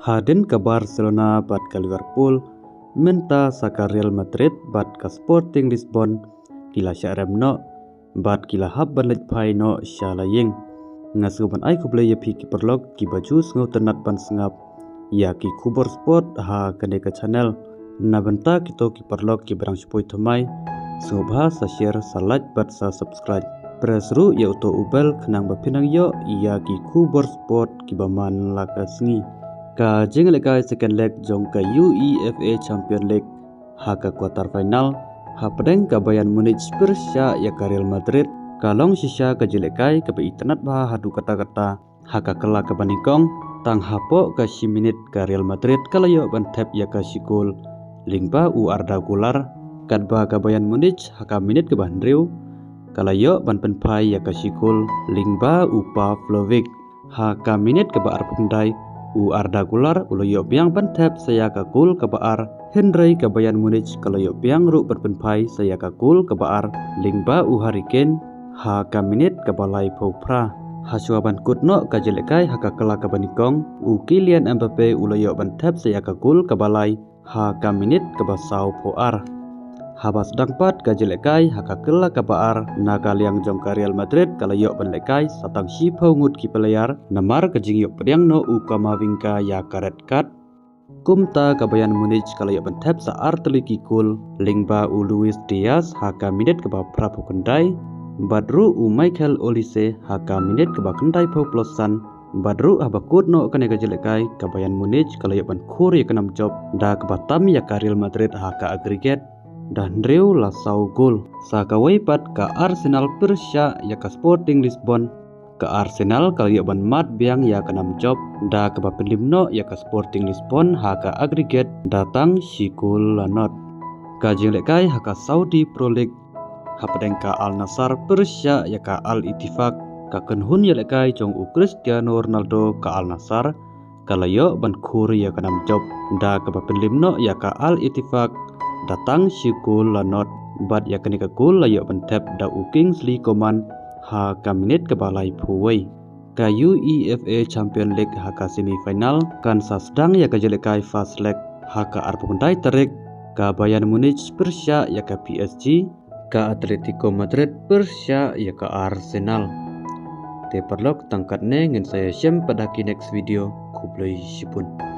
Haden ke Barcelona bat ke Liverpool, menta saka Real Madrid bat ke Sporting Lisbon, kila syaremno bat kila hab banlet pai no syalaying. Ngasuban ai kublay ya pi kiperlog ki baju ngau tenat ban sengap, ya ki kubor sport ha kene ke channel. Na benta kito kiperlog ki barang sepoi thomai, sobha sa share sa like bat sa subscribe. Presru ya uto ubel kenang bapinang yo ya ki kubor sport ki baman laka sengi. Ka jeng lekai second leg jong ka UEFA Champion League ha ka quarter final ha pedeng ka Bayern Munich Persya ya ka Real Madrid kalong sisa ka jelekai ka internet bah hadu kata-kata ha ka kela ka banikong tang hapo ka 10 minit ka Real Madrid kalayo ban tap ya ka sikul lingba u Arda Güler kadba ka Bayern Munich ha ka minit ka bandriu kalayo ban penpai ya ka sikul lingba u Pavlovic ha ka minit ka ba arpundai u Arda Güler uloyo biang bantap saya kakul ke baar Henry ke Bayern Munich kaloyo biang ru berpenpai saya kakul ke baar lingba u Harry Kane ha kaminit ke balai popra hasuaban kutno ke jelekai ha kakela ke banikong u Kylian Mbappe uloyo bantap saya kakul ke balai ha kaminit ke basau poar habas dangpat ka jelekai ha kakela ka baar naga liang jong ka Real Madrid kalayo banlekai satang sipau ngut ki pelayar namar ka jingyo pediang no u kamawingka ya karet kat kumta ka Bayern Munich kalayo bantap sa arteli kikul lingba u Luis Diaz ha ka minit ka ba prapu kendai badru u Michael Olise ha ka minit ka ba kendai pau plosan badru abakut no kane ka jelekai ka Bayern Munich kalayo ban khuri ka nam job da ka batam ya ka Real Madrid ha ka aggregate dan Real lasau gol sakawai pat ka Arsenal Persya ya ka Sporting Lisbon ka Arsenal kalayo ban mat biang ya ka nam job da ka bapenlimno ya ka Sporting Lisbon ha ka aggregate datang sikul lanot ka jelekai ha ka Saudi Pro League ha pedeng ka Al Nassr Persya ya ka Al Ittifaq ka kenhun ya lekai jong u Cristiano Ronaldo ka Al Nassr kalayo ban khuri ya ka nam job da ka bapenlimno ya ka Al Ittifaq datang sikul lanot bat ya kene kul layo bentep da u Kingsley Coman ha kaminit ke balai puwei ka UEFA Champion League ha ka semifinal kan sa sedang ya ka jelekai fast leg ha ka arpundai terik ka Bayern Munich Persya ya ka PSG ka Atletico Madrid Persya ya ka Arsenal te perlok tangkat ne ngin saya syem pada ki next video kublai sipun.